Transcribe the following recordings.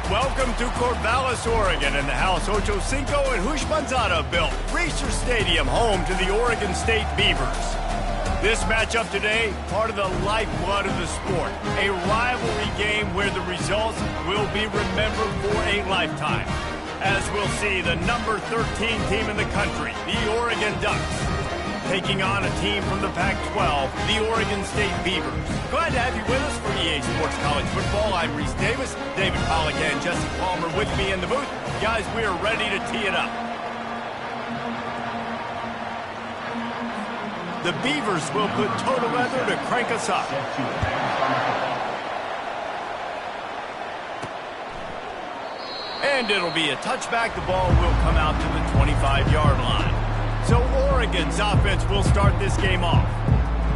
Welcome to Corvallis, Oregon, in the House Ocho Cinco and Hushmanzada built Research Stadium, home to the Oregon State Beavers. This matchup today, part of the lifeblood of the sport. A rivalry game where the results will be remembered for a lifetime. As we'll see, the number 13 team in the country, the Oregon Ducks, taking on a team from the Pac-12, the Oregon State Beavers. Glad to have you with us for EA Sports College Football. I'm Reese Davis, David Pollack and Jesse Palmer with me in the booth. Guys, we are ready to tee it up. The Beavers will put total weather to crank us up. And it'll be a touchback. The ball will come out to the 25-yard line. So Oregon's offense will start this game off.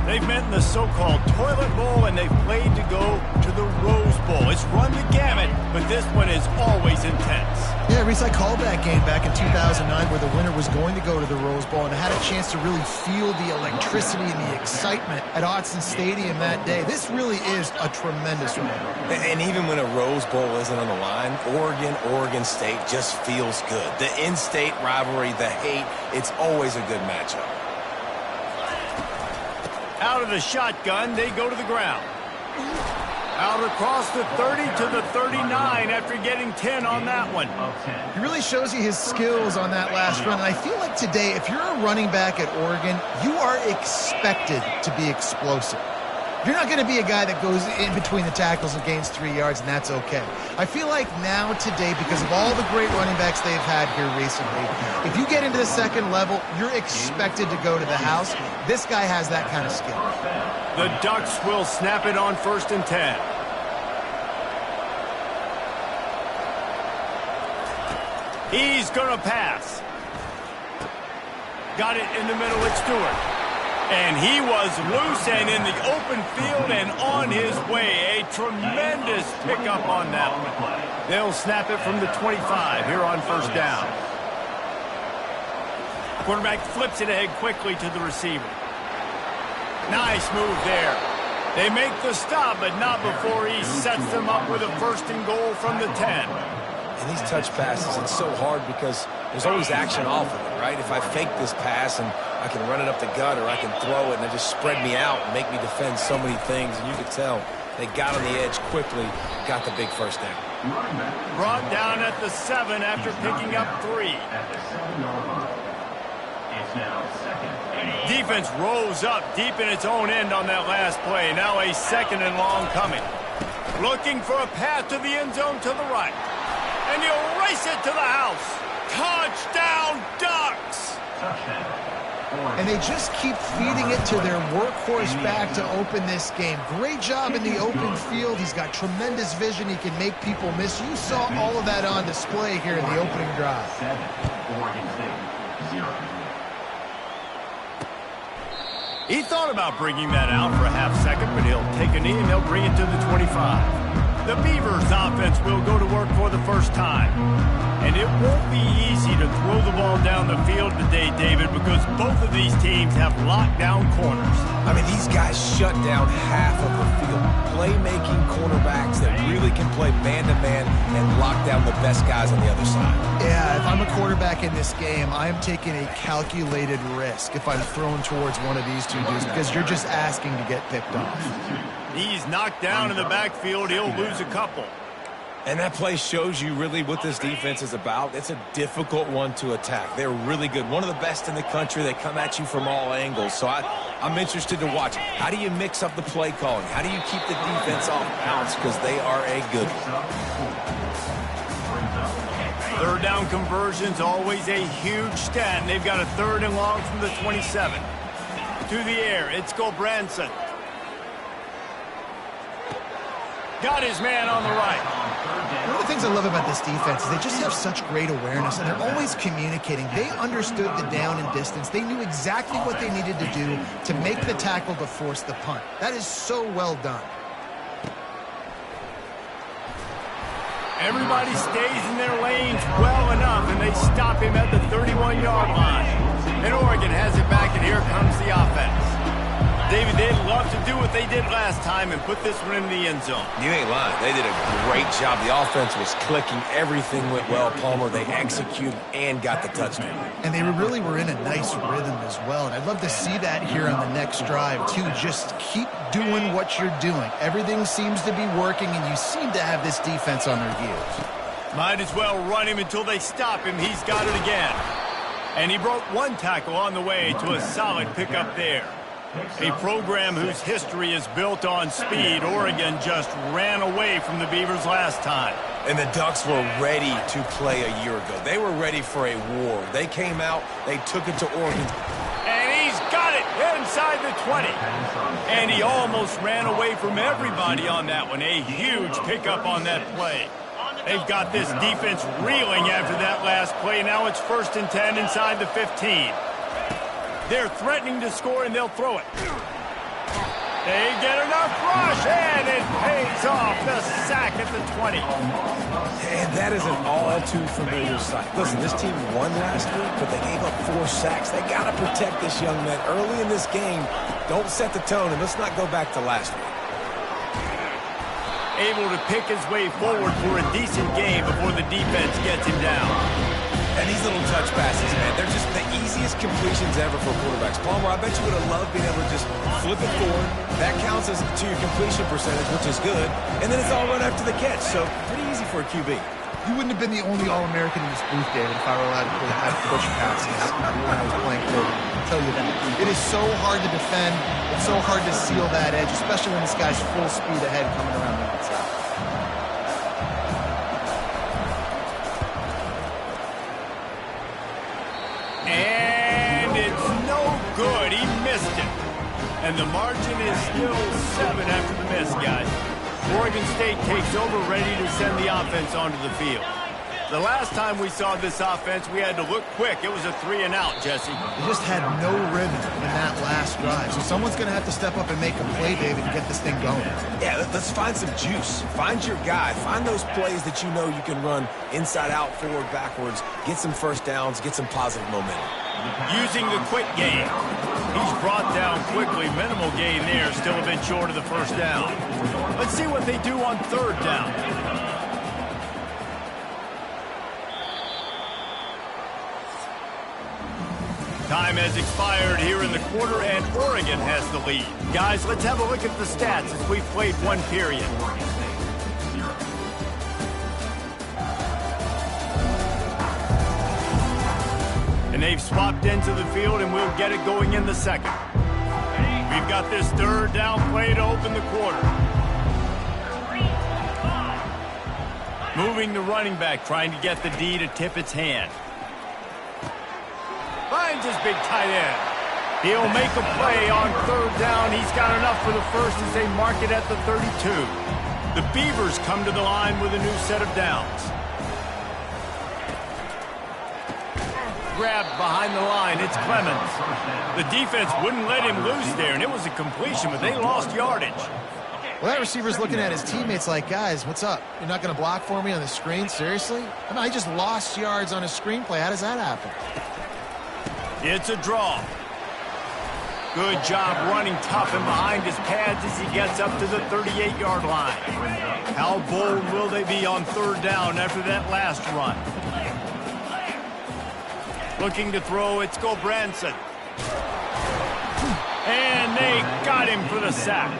They've met in the so-called Toilet Bowl, and they've played to go to the Rose Bowl. It's run the gamut, but this one is always intense. Yeah, Reese, I called that game back in 2009 where the winner was going to go to the Rose Bowl, and I had a chance to really feel the electricity and the excitement at Autzen Stadium that day. This really is a tremendous one. And even when a Rose Bowl isn't on the line, Oregon State just feels good. The in-state rivalry, the hate, it's always a good matchup. Out of the shotgun, they go to the ground. Out across the 30 to the 39 after getting 10 on that one. He really shows you his skills on that last run. And I feel like today, if you're a running back at Oregon, you are expected to be explosive. You're not going to be a guy that goes in between the tackles and gains 3 yards, and that's okay. I feel like now today, because of all the great running backs they've had here recently, if you get into the second level, you're expected to go to the house. This guy has that kind of skill. The Ducks will snap it on 1st and 10. He's going to pass. Got it in the middle with Stewart. And he was loose and in the open field and on his way. A tremendous pickup on that one. They'll snap it from the 25 here on 1st down. Quarterback flips it ahead quickly to the receiver. Nice move there. They make the stop, but not before he sets them up with a 1st and goal from the 10. And these touch passes, it's so hard because there's always action off of it, right? If I fake this pass and I can run it up the gut or I can throw it and it just spread me out and make me defend so many things. And you could tell they got on the edge quickly, got the big 1st down. Brought down at the 7 after picking up 3. Defense rose up deep in its own end on that last play. Now a 2nd and long coming. Looking for a path to the end zone to the right. And he'll race it to the house. Touchdown, Ducks! And they just keep feeding it to their workhorse back to open this game. Great job in the open field. He's got tremendous vision. He can make people miss. You saw all of that on display here in the opening drive. He thought about bringing that out for a half-second, but he'll take a knee and he'll bring it to the 25. The Beavers offense will go to work for the first time. And it won't be easy to throw the ball down the field today, David, because both of these teams have lockdown corners. I mean, these guys shut down half of the field. Playmaking cornerbacks that really can play man-to-man and lock down the best guys on the other side. Yeah, if I'm a quarterback in this game, I am taking a calculated risk if I'm thrown towards one of these two dudes because you're just asking to get picked off. He's knocked down in the backfield. He'll lose a couple. And that play shows you really what this defense is about. It's a difficult one to attack. They're really good. One of the best in the country. They come at you from all angles. So I'm interested to watch. How do you mix up the play calling? How do you keep the defense off balance? Because they are a good one. 3rd down conversion's always a huge stat. And they've got a 3rd and long from the 27. To the air, it's Gulbranson. Got his man on the right. One of the things I love about this defense is they just have such great awareness, and they're always communicating. They understood the down and distance. They knew exactly what they needed to do to make the tackle to force the punt. That is so well done. Everybody stays in their lanes well enough, and they stop him at the 31-yard line. And Oregon has it back, and here comes the offense. David, they'd love to do what they did last time and put this one in the end zone. You ain't lying. They did a great job. The offense was clicking. Everything went well, Palmer. They executed and got the touchdown. And they really were in a nice rhythm as well. And I'd love to see that here on the next drive, too. Just keep doing what you're doing. Everything seems to be working, and you seem to have this defense on their heels. Might as well run him until they stop him. He's got it again. And he broke one tackle on the way to a solid pickup there. A program whose history is built on speed. Oregon just ran away from the Beavers last time. And the Ducks were ready to play a year ago. They were ready for a war. They came out, they took it to Oregon. And he's got it inside the 20. And he almost ran away from everybody on that one. A huge pickup on that play. They've got this defense reeling after that last play. Now it's 1st and 10 inside the 15. They're threatening to score, and they'll throw it. They get enough rush, and it pays off. The sack at the 20. And that is an all-too-familiar sight. Listen, this team won last week, but they gave up 4 sacks. They got to protect this young man early in this game. Don't set the tone, and let's not go back to last week. Able to pick his way forward for a decent game before the defense gets him down. And these little touch passes, man, they're just the easiest completions ever for quarterbacks. Palmer, I bet you would have loved being able to just flip it forward. That counts as to your completion percentage, which is good. And then it's all run after the catch, so pretty easy for a QB. You wouldn't have been the only All-American in this booth, David, if I were allowed to have push passes when I was playing quarterback. I'll tell you that. It is so hard to defend. It's so hard to seal that edge, especially when this guy's full speed ahead coming around the outside. And it's no good. He missed it. And the margin is still 7 after the miss, guys. Oregon State takes over, ready to send the offense onto the field. The last time we saw this offense, we had to look quick. It was a 3-and-out, Jesse. They just had no rhythm in that last drive. So someone's going to have to step up and make a play, David, and get this thing going. Yeah, let's find some juice. Find your guy. Find those plays that you know you can run inside out, forward, backwards. Get some first downs. Get some positive momentum. Using the quick game. He's brought down quickly. Minimal gain there. Still a bit short of the first down. Let's see what they do on 3rd down. Time has expired here in the quarter, and Oregon has the lead. Guys, let's have a look at the stats as we've played 1 period. And they've swapped into the field, and we'll get it going in the 2nd. We've got this 3rd down play to open the quarter. Moving the running back, trying to get the D to tip its hand. Finds his big tight end. He'll make a play on 3rd down. He's got enough for the first as they mark it at the 32. The Beavers come to the line with a new set of downs. Grabbed behind the line. It's Clemens. The defense wouldn't let him loose there, and it was a completion, but they lost yardage. Well, that receiver's looking at his teammates like, guys, what's up? You're not going to block for me on the screen? Seriously? I mean, I just lost yards on a screenplay. How does that happen? It's a draw. Good job running tough and behind his pads as he gets up to the 38-yard line. How bold will they be on 3rd down after that last run? Looking to throw, it's Gobranson. And they got him for the sack.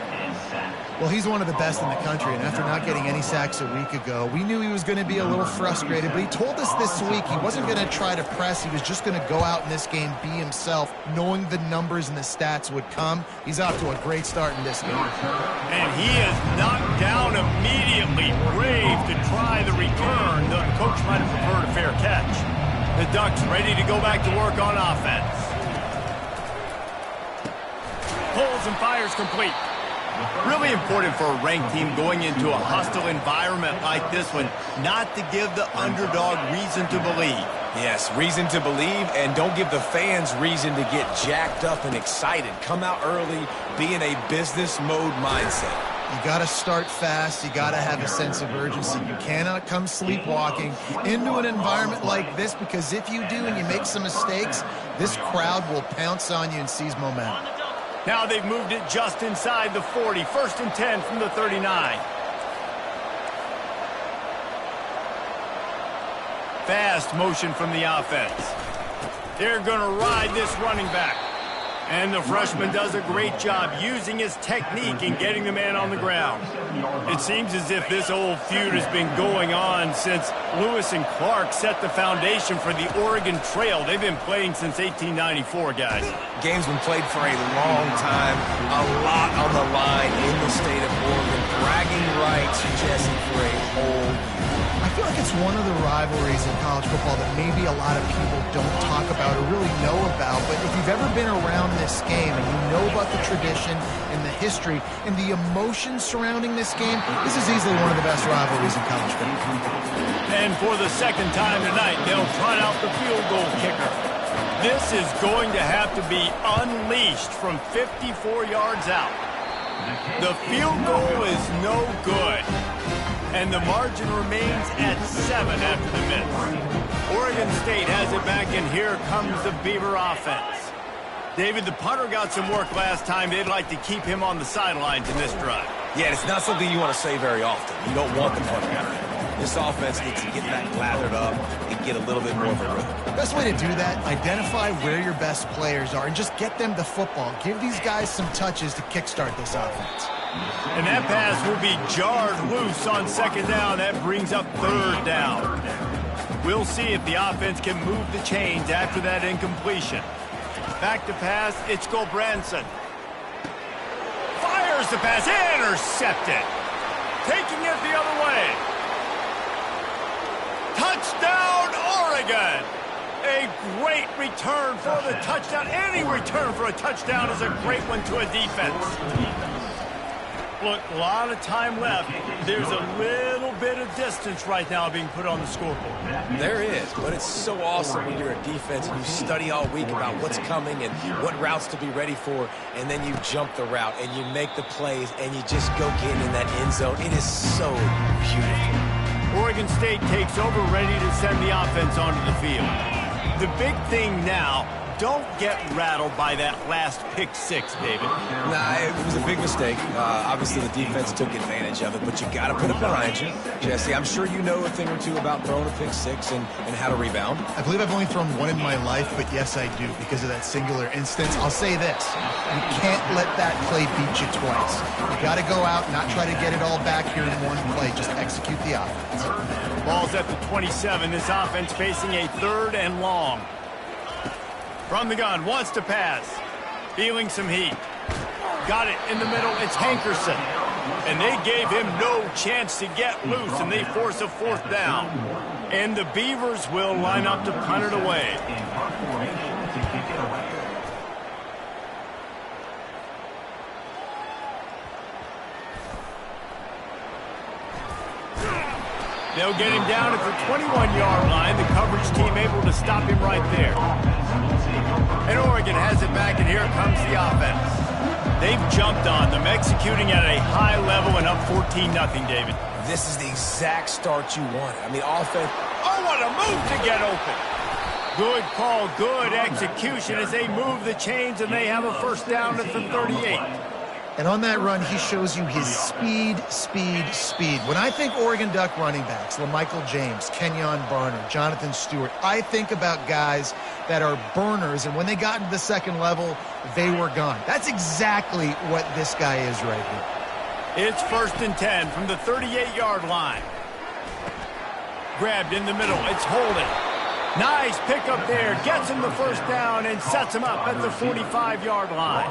Well, he's one of the best in the country, and after not getting any sacks a week ago, we knew he was going to be a little frustrated, but he told us this week he wasn't going to try to press. He was just going to go out in this game, be himself, knowing the numbers and the stats would come. He's off to a great start in this game. And he is knocked down immediately. Brave to try the return. The coach might have preferred a fair catch. The Ducks ready to go back to work on offense. Pulls and fires complete. Really important for a ranked team going into a hostile environment like this one, not to give the underdog reason to believe. Yes, reason to believe, and don't give the fans reason to get jacked up and excited. Come out early, be in a business mode mindset. You got to start fast. You got to have a sense of urgency. You cannot come sleepwalking into an environment like this, because if you do and you make some mistakes, this crowd will pounce on you and seize momentum. Now they've moved it just inside the 40. 1st and 10 from the 39. Fast motion from the offense. They're going to ride this running back. And the freshman does a great job using his technique and getting the man on the ground. It seems as if this old feud has been going on since Lewis and Clark set the foundation for the Oregon Trail. They've been playing since 1894, guys. Game's been played for a long time, a lot on the line in the state of Oregon. Bragging rights, Jesse, for a whole year. I feel like it's one of the rivalries in college football that maybe a lot of people don't talk about or really know about. But if you've ever been around this game and you know about the tradition and the history and the emotions surrounding this game, this is easily one of the best rivalries in college football. And for the second time tonight, they'll trot out the field goal kicker. This is going to have to be unleashed from 54 yards out. The field goal is no good. And the margin remains at 7 after the miss. Oregon State has it back, and here comes the Beaver offense. David, the punter got some work last time. They'd like to keep him on the sidelines in this drive. Yeah, it's not something you want to say very often. You don't want the punter out there. This offense needs to get that lathered up and get a little bit more of a rhythm. The best way to do that, identify where your best players are and just get them the football. Give these guys some touches to kickstart this offense. And that pass will be jarred loose on 2nd down. That brings up 3rd down. We'll see if the offense can move the chains after that incompletion. Back to pass, it's Gulbranson. Fires the pass, intercepted. Taking it the other way. Touchdown, Oregon! A great return for the touchdown. Any return for a touchdown is a great one to a defense. Look, a lot of time left. There's a little bit of distance right now being put on the scoreboard. There is, but it's so awesome when you're a defense and you study all week about what's coming and what routes to be ready for, and then you jump the route and you make the plays and you just go get in that end zone. It is so beautiful. Oregon State takes over, ready to send the offense onto the field. The big thing now, don't get rattled by that last pick 6, David. Nah, it was a big mistake. Obviously, the defense took advantage of it, but you got to put it behind you. Jesse, I'm sure you know a thing or two about throwing a pick 6 and how to rebound. I believe I've only thrown one in my life, but yes, I do, because of that singular instance. I'll say this. You can't let that play beat you twice. You got to go out, not try to get it all back here in one play. Just execute the offense. Ball's at the 27. This offense facing a 3rd and long. From the gun, wants to pass. Feeling some heat. Got it in the middle, it's Hankerson. And they gave him no chance to get loose, and they force a 4th down. And the Beavers will line up to punt it away. They'll get him down at the 21-yard line. The coverage team able to stop him right there. And Oregon has it back, and here comes the offense. They've jumped on them, executing at a high level and up 14-0, David. This is the exact start you want. I mean, offense. Oh, what a move to get open. Good call, good execution as they move the chains, and they have a 1st down at the 38. And on that run, he shows you his speed. When I think Oregon Duck running backs, LaMichael James, Kenyon Barner, Jonathan Stewart, I think about guys that are burners, and when they got into the 2nd level, they were gone. That's exactly what this guy is right here. It's 1st and 10 from the 38-yard line. Grabbed in the middle, it's Holden. Nice pickup there, gets him the 1st down and sets him up at the 45-yard line.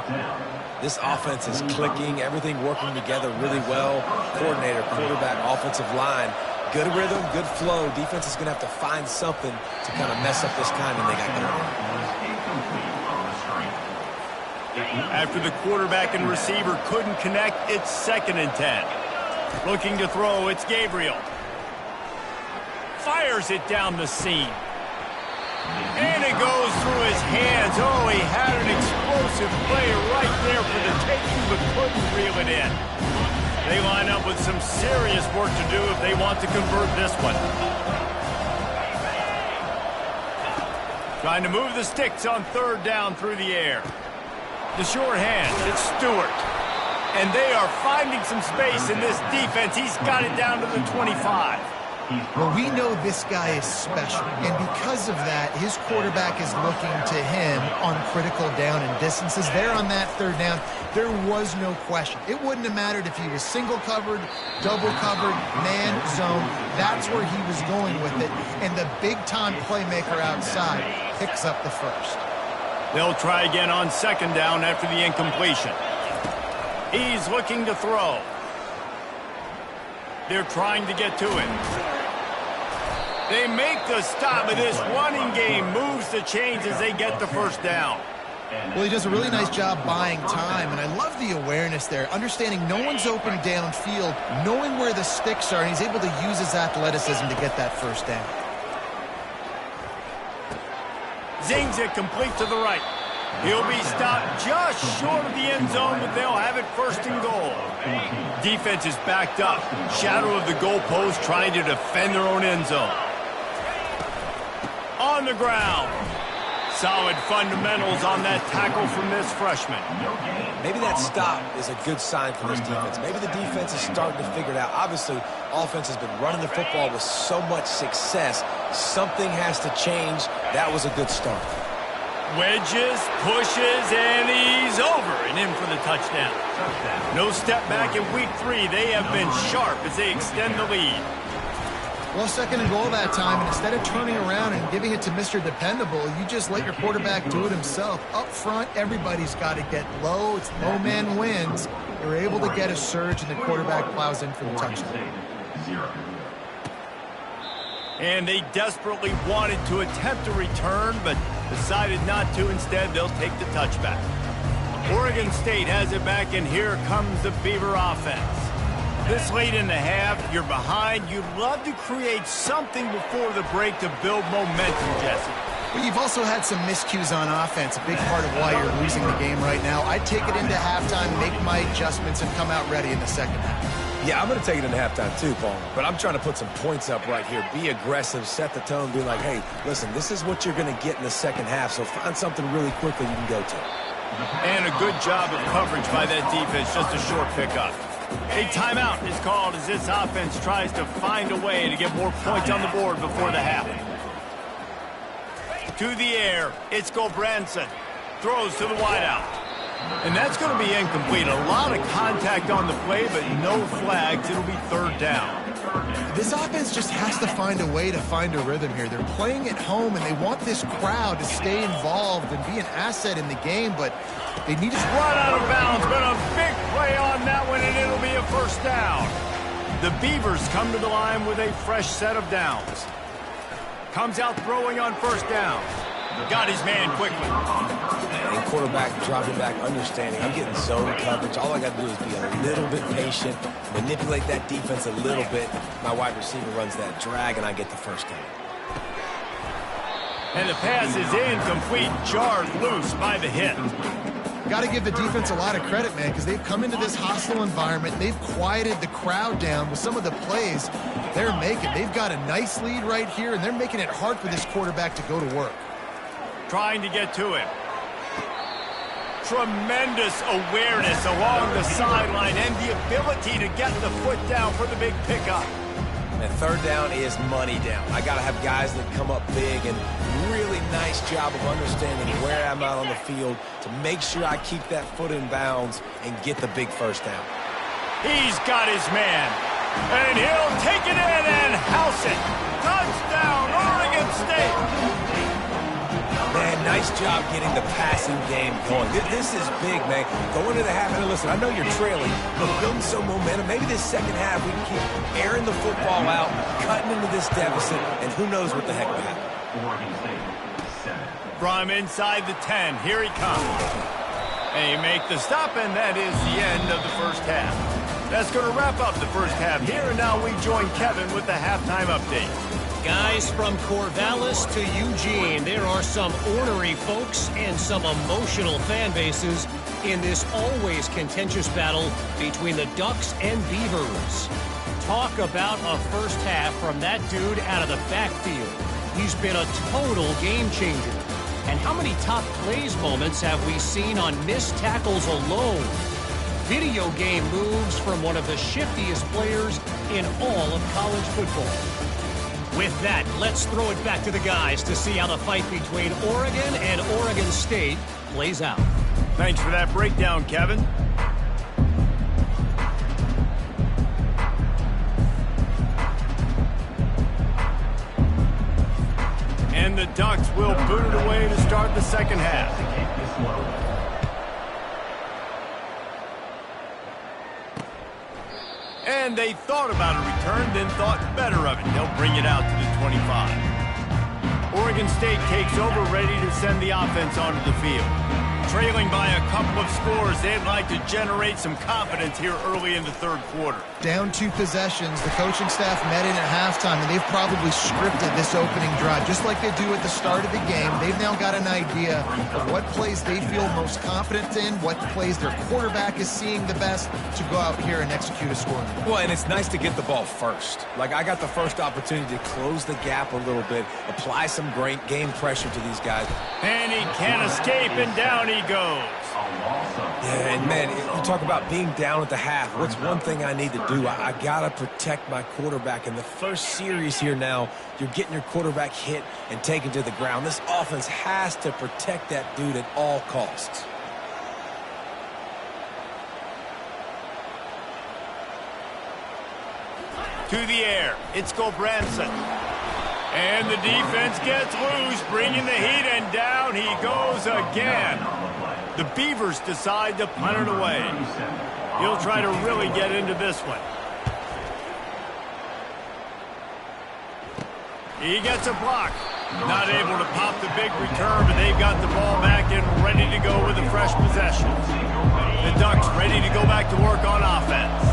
This offense is clicking, everything working together really well. Coordinator, quarterback, offensive line. Good rhythm, good flow. Defense is going to have to find something to kind of mess up this timing they got going. After the quarterback and receiver couldn't connect, it's 2nd and 10. Looking to throw, it's Gabriel. Fires it down the seam. And it goes through his hands. Oh, he had an explosive play right there for the taking, but couldn't reel it in. They line up with some serious work to do if they want to convert this one. Trying to move the sticks on 3rd down through the air. The sure hand, it's Stewart. And they are finding some space in this defense. He's got it down to the 25. Well, we know this guy is special, and because of that, his quarterback is looking to him on critical down and distances. There on that third down, there was no question. It wouldn't have mattered if he was single covered, double covered, man, zone. That's where he was going with it, and the big-time playmaker outside picks up the first. They'll try again on second down after the incompletion. He's looking to throw. They're trying to get to him. They make the stop, but this running game moves the chains as they get the first down. Well, he does a really nice job buying time, and I love the awareness there, understanding no one's open downfield, knowing where the sticks are, and he's able to use his athleticism to get that first down. Zings it complete to the right. He'll be stopped just short of the end zone, but they'll have it first and goal. Defense is backed up. Shadow of the goalpost trying to defend their own end zone. On the ground. Solid fundamentals on that tackle from this freshman. Maybe that stop is a good sign for this defense. Maybe the defense is starting to figure it out. Obviously, offense has been running the football with so much success. Something has to change. That was a good start. Wedges, pushes, and he's over and in for the touchdown. No step back in week 3. They have been sharp as they extend the lead. Well, second and goal that time, and instead of turning around and giving it to Mr. Dependable, you just let your quarterback do it himself. Up front, everybody's got to get low. It's low man wins. They're able to get a surge, and the quarterback plows in for the touchdown. And they desperately wanted to attempt a return, but decided not to. Instead, they'll take the touchback. Oregon State has it back, and here comes the Beaver offense. This late in the half, you're behind. You'd love to create something before the break to build momentum, Jesse. But you've also had some miscues on offense, a big part of why you're losing the game right now. I'd take it into halftime, make my adjustments, and come out ready in the second half. Yeah, I'm going to take it into halftime too, Paul. But I'm trying to put some points up right here. Be aggressive, set the tone, be like, hey, listen, this is what you're going to get in the second half, so find something really quickly you can go to. And a good job of coverage by that defense, just a short pickup. A timeout is called as this offense tries to find a way to get more points on the board before the half. To the air, it's Gulbranson. Throws to the wideout. And that's going to be incomplete. A lot of contact on the play, but no flags. It'll be third down. This offense just has to find a way to find a rhythm here. They're playing at home, and they want this crowd to stay involved and be an asset in the game, but they need to run out of bounds, but a big play on that one, and it'll be a first down. The Beavers come to the line with a fresh set of downs. Comes out throwing on first down. Got his man quickly. And quarterback dropping back, understanding. I'm getting zone coverage. All I got to do is be a little bit patient, manipulate that defense a little bit. My wide receiver runs that drag, and I get the first down. And the pass is incomplete, jarred loose by the hit. Got to give the defense a lot of credit, man, because they've come into this hostile environment. They've quieted the crowd down with some of the plays they're making. They've got a nice lead right here, and they're making it hard for this quarterback to go to work. Trying to get to him. Tremendous awareness along the sideline and the ability to get the foot down for the big pickup. And third down is money down. I got to have guys that come up big, and really nice job of understanding where I'm out on the field to make sure I keep that foot in bounds and get the big first down. He's got his man, and he'll take it in and house it. Touchdown, Oregon State. Man, nice job getting the passing game going. This is big, man. Going to the half, and listen, I know you're trailing, but building some momentum. Maybe this second half we can keep airing the football out, cutting into this deficit, and who knows what the heck will happen. From inside the 10, here he comes. And he make the stop, and that is the end of the first half. That's going to wrap up the first half here, and now we join Kevin with the halftime update. Guys, from Corvallis to Eugene, there are some ornery folks and some emotional fan bases in this always contentious battle between the Ducks and Beavers. Talk about a first half from that dude out of the backfield. He's been a total game changer. And how many top plays moments have we seen on missed tackles alone? Video game moves from one of the shiftiest players in all of college football. With that, let's throw it back to the guys to see how the fight between Oregon and Oregon State plays out. Thanks for that breakdown, Kevin. And the Ducks will boot it away to start the second half. And they thought about a return, then thought better of it. They'll bring it out to the 25. Oregon State takes over, ready to send the offense onto the field. Trailing by a couple of scores, they'd like to generate some confidence here early in the third quarter. Down 2 possessions, the coaching staff met in at halftime, and they've probably scripted this opening drive. Just like they do at the start of the game, they've now got an idea of what plays they feel most confident in, what plays their quarterback is seeing the best to go out here and execute a score. Well, and it's nice to get the ball first. Like, I got the first opportunity to close the gap a little bit, apply some great game pressure to these guys. And he can't escape, and down he goes. Yeah, and man, you talk about being down at the half. What's one thing I need to do? I got to protect my quarterback. In the first series here now, you're getting your quarterback hit and taken to the ground. This offense has to protect that dude at all costs. To the air, it's Gobranson. And the defense gets loose, bringing the heat, and down he goes again. The Beavers decide to punt it away. He'll try to really get into this one. He gets a block. Not able to pop the big return, but they've got the ball back and ready to go with a fresh possession. The Ducks ready to go back to work on offense.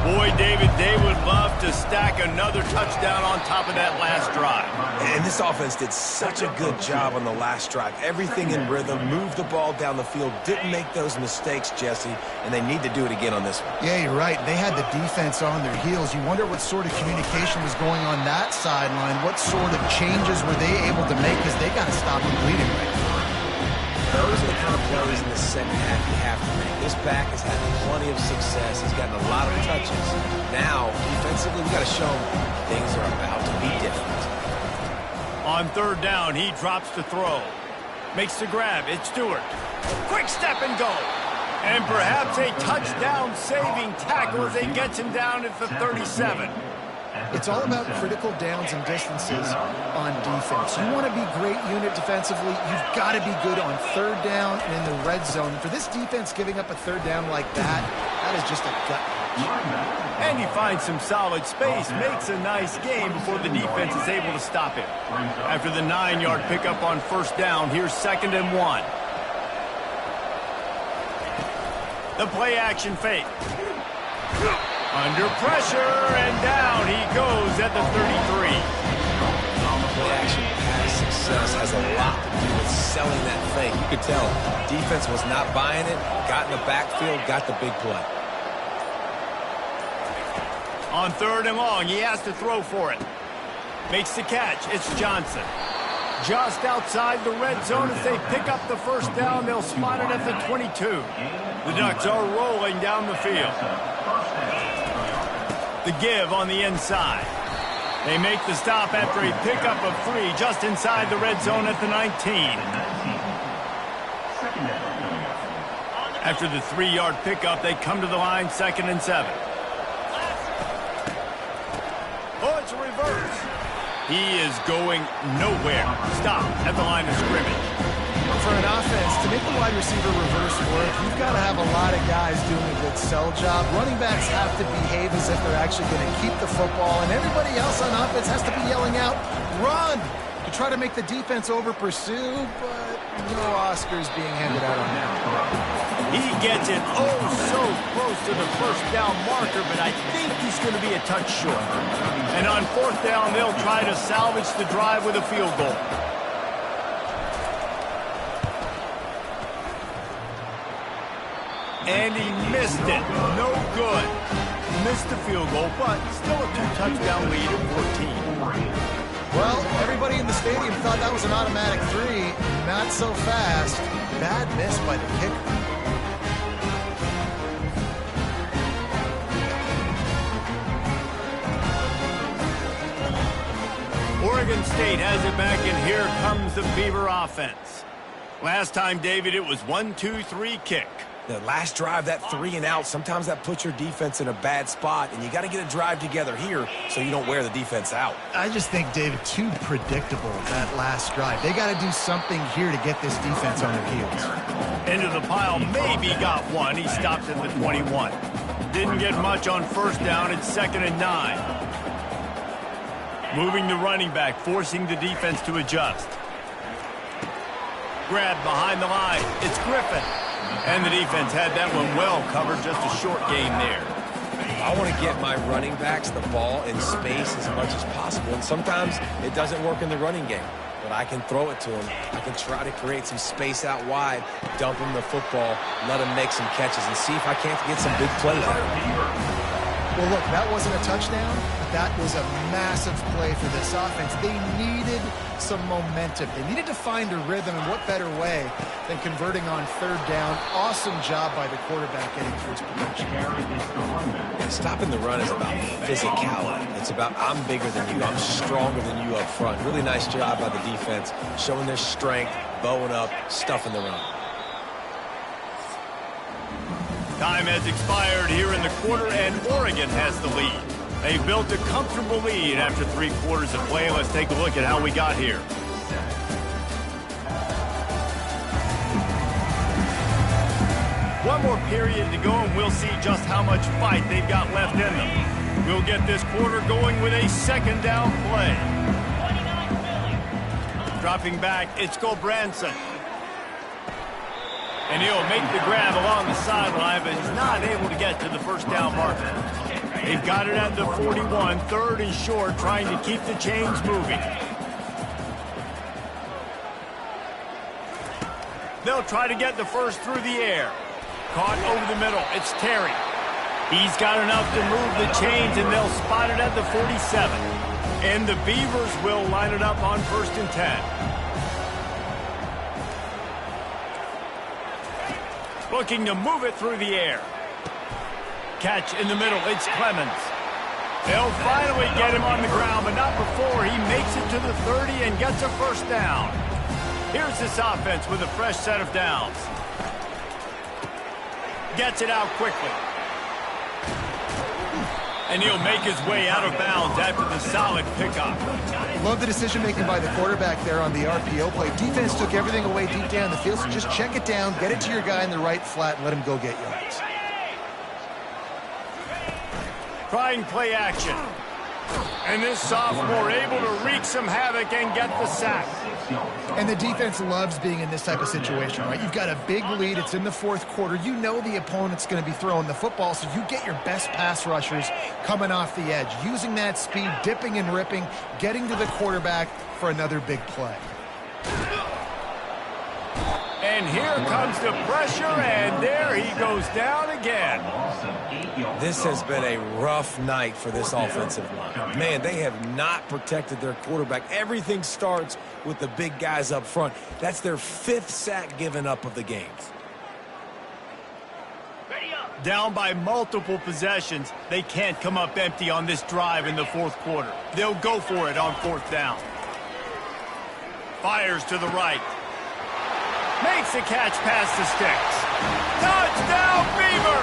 Boy, David, they would love to stack another touchdown on top of that last drive. And this offense did such a good job on the last drive. Everything in rhythm, moved the ball down the field, didn't make those mistakes, Jesse, and they need to do it again on this one. Yeah, you're right. They had the defense on their heels. You wonder what sort of communication was going on that sideline. What sort of changes were they able to make, because they got to stop them bleeding right now. Those are the kind of plays in the second half you have to make. This back has had plenty of success. He's gotten a lot of touches. Now, defensively, we got to show him things are about to be different. On third down, he drops to throw. Makes the grab. It's Stewart. Quick step and go. And perhaps a touchdown-saving tackle as he gets him down at the 37. It's all about critical downs and distances on defense. You want to be great unit defensively, you've got to be good on third down and in the red zone. For this defense giving up a third down like that, that is just a gut punch. And he finds some solid space, makes a nice game before the defense is able to stop him. After the 9-yard pickup on first down, here's 2nd and 1. The play action fake. Under pressure, and down he goes at the 33. Play-action pass success has a lot to do with selling that fake. You could tell defense was not buying it, got in the backfield, got the big play. On 3rd and long, he has to throw for it. Makes the catch. It's Johnson. Just outside the red zone as they pick up the first down. They'll spot it at the 22. The Ducks are rolling down the field. The give on the inside. They make the stop after a pickup of 3 just inside the red zone at the 19. After the 3-yard pickup, they come to the line, 2nd and 7. Oh, it's a reverse. He is going nowhere. Stop at the line of scrimmage. For an offense, to make the wide receiver reverse work, you've got to have a lot of guys doing a good sell job. Running backs have to behave as if they're actually going to keep the football, and everybody else on offense has to be yelling out, run, to try to make the defense over-pursue, but no Oscars being handed out on that. He gets it so close to the first down marker, but I think he's going to be a touch short. And on 4th down, they'll try to salvage the drive with a field goal. And he missed it. No good. Missed the field goal, but still a 2-touchdown lead at 14. Well, everybody in the stadium thought that was an automatic 3. Not so fast. Bad miss by the kicker. Oregon State has it back, and here comes the Beaver offense. Last time, David, it was 1-2-3 kick. The last drive, that 3 and out, sometimes that puts your defense in a bad spot, and you got to get a drive together here so you don't wear the defense out. I just think, David, too predictable, that last drive. They got to do something here to get this defense on their heels. Into the pile, maybe got one. He stopped at the 21. Didn't get much on first down. It's 2nd and 9. Moving the running back, forcing the defense to adjust. Grab behind the line. It's Griffin. And the defense had that one well covered, just a short gain there. I want to get my running backs the ball in space as much as possible, and sometimes it doesn't work in the running game. But I can throw it to him. I can try to create some space out wide, dump him the football, let him make some catches, and see if I can't get some big plays out of him. Well, look, that wasn't a touchdown, but that was a massive play for this offense. They needed some momentum. They needed to find a rhythm, and what better way than converting on 3rd down. Awesome job by the quarterback getting through his protection. Yeah, stopping the run is about physicality. It's about I'm bigger than you, I'm stronger than you up front. Really nice job by the defense, showing their strength, bowing up, stuffing the run. Time has expired here in the quarter, and Oregon has the lead. They've built a comfortable lead after 3 quarters of play. Let's take a look at how we got here. One more period to go, and we'll see just how much fight they've got left in them. We'll get this quarter going with a 2nd down play. Dropping back, it's Gulbranson. And he'll make the grab along the sideline, but he's not able to get to the 1st down marker. They've got it at the 41, 3rd and short, trying to keep the chains moving. They'll try to get the first through the air. Caught over the middle. It's Terry. He's got enough to move the chains, and they'll spot it at the 47. And the Beavers will line it up on 1st and 10. Looking to move it through the air. Catch in the middle. It's Clemens. They'll finally get him on the ground, but not before he makes it to the 30 and gets a 1st down. Here's this offense with a fresh set of downs. Gets it out quickly. And he'll make his way out of bounds after the solid pickup. Love the decision-making by the quarterback there on the RPO play. Defense took everything away deep down the field, so just check it down, get it to your guy in the right flat, and let him go get yards. Trying play action. And this sophomore able to wreak some havoc and get the sack. And the defense loves being in this type of situation, right? You've got a big lead. It's in the 4th quarter. You know the opponent's going to be throwing the football, so you get your best pass rushers coming off the edge, using that speed, dipping and ripping, getting to the quarterback for another big play. And here comes the pressure, and there he goes down again. This has been a rough night for this offensive line. Man, they have not protected their quarterback. Everything starts with the big guys up front. That's their 5th sack given up of the game. Down by multiple possessions, they can't come up empty on this drive in the 4th quarter. They'll go for it on 4th down. Fires to the right. Makes a catch past the sticks. Touchdown, Beaver!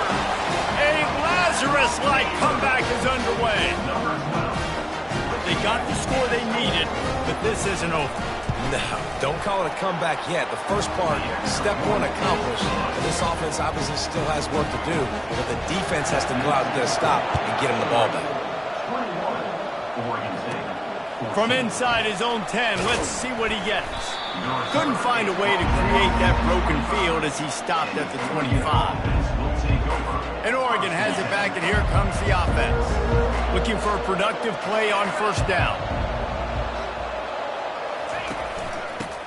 A Lazarus-like comeback is underway. They got the score they needed, but this isn't over. No, don't call it a comeback yet. The first part, step 1 accomplished. And this offense obviously still has work to do, but the defense has to go out and get a stop and get him the ball back. From inside his own 10, let's see what he gets. Couldn't find a way to create that broken field as he stopped at the 25. And Oregon has it back, and here comes the offense. Looking for a productive play on 1st down.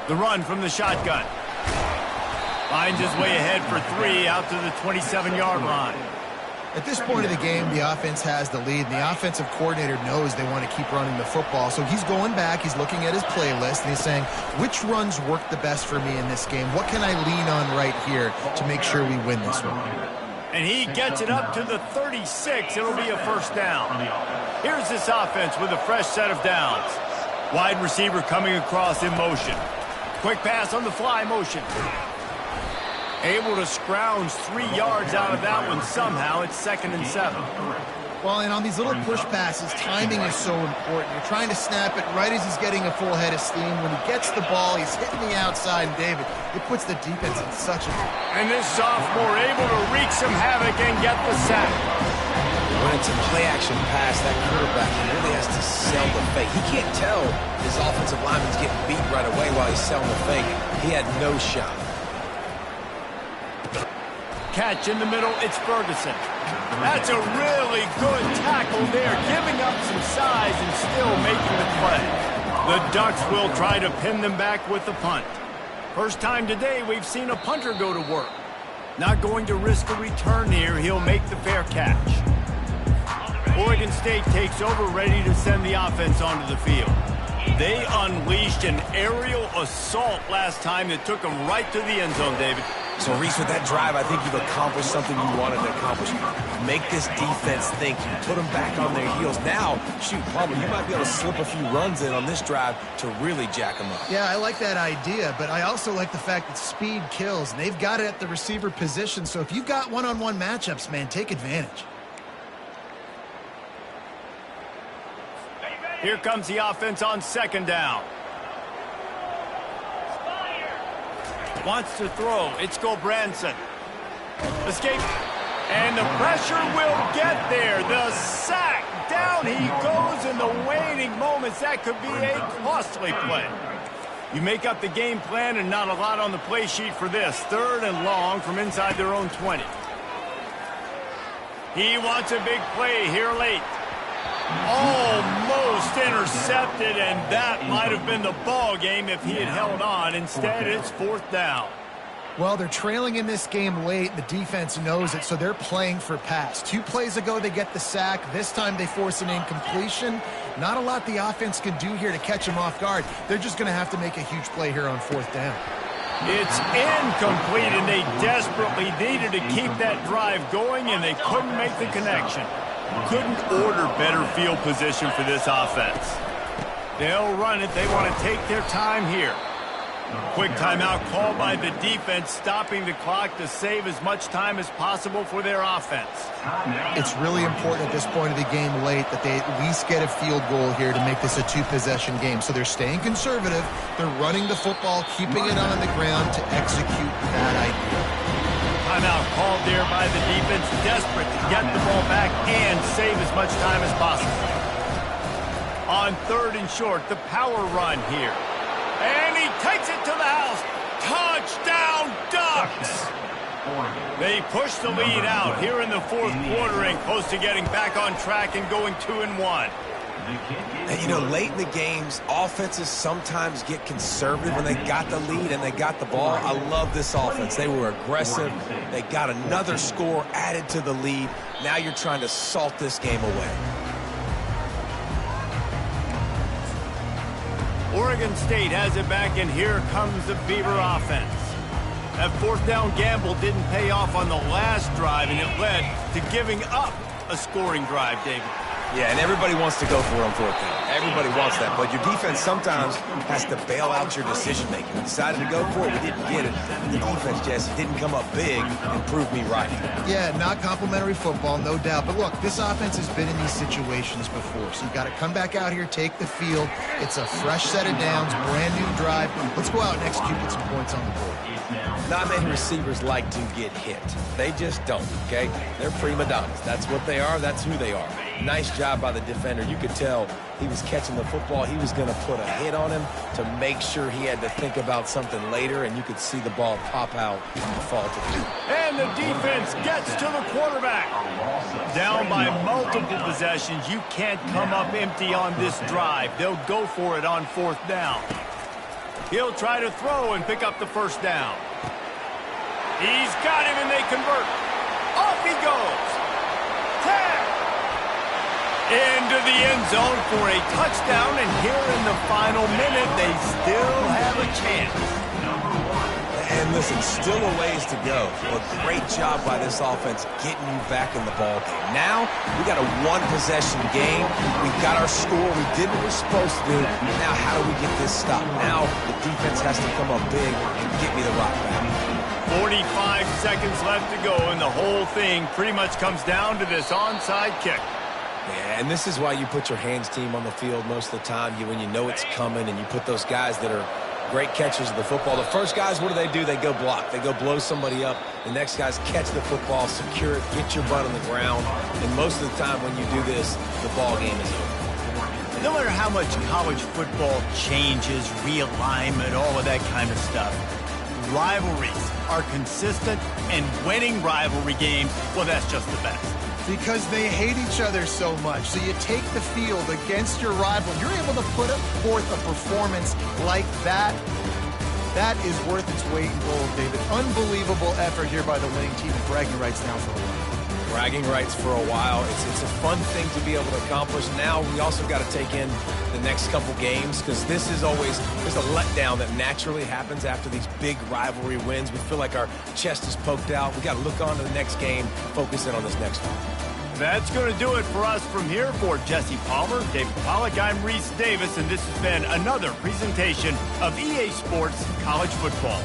The run from the shotgun. Finds his way ahead for 3 out to the 27-yard line. At this point of the game, the offense has the lead, and the offensive coordinator knows they want to keep running the football. So he's going back, he's looking at his playlist, and he's saying, which runs work the best for me in this game? What can I lean on right here to make sure we win this one? And he gets it up to the 36. It'll be a first down. Here's this offense with a fresh set of downs. Wide receiver coming across in motion. Quick pass on the fly motion. Able to scrounge 3 yards out of that one somehow. It's 2nd and 7. Well, and on these little push passes, timing is so important. You're trying to snap it right as he's getting a full head of steam. When he gets the ball, he's hitting the outside. And, David, it puts the defense in such a... And this sophomore able to wreak some havoc and get the sack. When it's a play-action pass, that quarterback really has to sell the fake. He can't tell his offensive lineman's getting beat right away while he's selling the fake. He had no shot. Catch in the middle, it's Ferguson. That's a really good tackle there, giving up some size and still making the play. The Ducks will try to pin them back with the punt. First time today we've seen a punter go to work. Not going to risk a return here, he'll make the fair catch. Oregon State takes over, ready to send the offense onto the field. They unleashed an aerial assault last time that took them right to the end zone, David. So, Reese, with that drive, I think you've accomplished something you wanted to accomplish. Make this defense think. You put them back on their heels. Now, shoot, Palmer, you might be able to slip a few runs in on this drive to really jack them up. Yeah, I like that idea, but I also like the fact that speed kills, and they've got it at the receiver position. So if you've got one-on-one matchups, man, take advantage. Here comes the offense on 2nd down. Wants to throw. It's Gulbranson. Escape. And the pressure will get there. The sack. Down he goes in the waning moments. That could be a costly play. You make up the game plan and not a lot on the play sheet for this. 3rd and long from inside their own 20. He wants a big play here late. Almost intercepted, and that might have been the ball game if he had held on. Instead, it's 4th down. Well, they're trailing in this game late. The defense knows it, so they're playing for pass. 2 plays ago, they get the sack. This time, they force an incompletion. Not a lot the offense can do here to catch them off guard. They're just going to have to make a huge play here on 4th down. It's incomplete, and they desperately needed to keep that drive going, and they couldn't make the connection. Couldn't order better field position for this offense. They'll run it. They want to take their time here. Quick timeout called by the defense, stopping the clock to save as much time as possible for their offense. It's really important at this point of the game late that they at least get a field goal here to make this a 2-possession game. So they're staying conservative. They're running the football, keeping it on the ground to execute that idea. Timeout called there by the defense, desperate to get the ball back and save as much time as possible. On 3rd and short, the power run here. And he takes it to the house. Touchdown, Ducks! They push the lead out here in the 4th quarter and close to getting back on track and going 2-1. And, you know, late in the games, offenses sometimes get conservative when they got the lead and they got the ball. I love this offense. They were aggressive. They got another score added to the lead. Now you're trying to salt this game away. Oregon State has it back, and here comes the Beaver offense. That 4th down gamble didn't pay off on the last drive, and it led to giving up a scoring drive, David. Yeah, and everybody wants to go for it on 4th down. Everybody wants that, but your defense sometimes has to bail out your decision-making. We decided to go for it, we didn't get it. The defense, Jesse, didn't come up big and prove me right. Yeah, not complimentary football, no doubt. But look, this offense has been in these situations before, so you've got to come back out here, take the field. It's a fresh set of downs, brand new drive. Let's go out and execute with some points on the board. Not many receivers like to get hit. They just don't, okay? They're prima donnas. That's what they are. That's who they are. Nice job by the defender. You could tell he was catching the football. He was going to put a hit on him to make sure he had to think about something later, and you could see the ball pop out and fall to the field. And the defense gets to the quarterback. Down by multiple possessions. You can't come up empty on this drive. They'll go for it on 4th down. He'll try to throw and pick up the 1st down. He's got him, and they convert. Off he goes. Into the end zone for a touchdown, and here in the final minute, they still have a chance. And listen, still a ways to go. But great job by this offense getting you back in the ball game. Now, we got a one-possession game. We got our score. We did what we're supposed to do. Now, how do we get this stopped? Now, the defense has to come up big and get me the rock back. 45 seconds left to go, and the whole thing pretty much comes down to this onside kick. Yeah, and this is why you put your hands team on the field most of the time. When you know it's coming, and you put those guys that are great catchers of the football. The first guys, what do? They go block. They go blow somebody up. The next guys catch the football, secure it, get your butt on the ground. And most of the time when you do this, the ball game is over. No matter how much college football changes, realignment, all of that kind of stuff, rivalries are consistent, and winning rivalry games, well, that's just the best. Because they hate each other so much. So you take the field against your rival. You're able to put forth a performance like that. That is worth its weight in gold, David. Unbelievable effort here by the winning team. And bragging rights now for a while. Bragging rights for a while. It's a fun thing to be able to accomplish. Now we also got to take in the next couple games, because this is always, there's a letdown that naturally happens after these big rivalry wins. We feel like our chest is poked out. We got to look on to the next game, focus in on this next one. That's going to do it for us from here. For Jesse Palmer, David Pollack, I'm Reese Davis, and this has been another presentation of EA Sports College Football.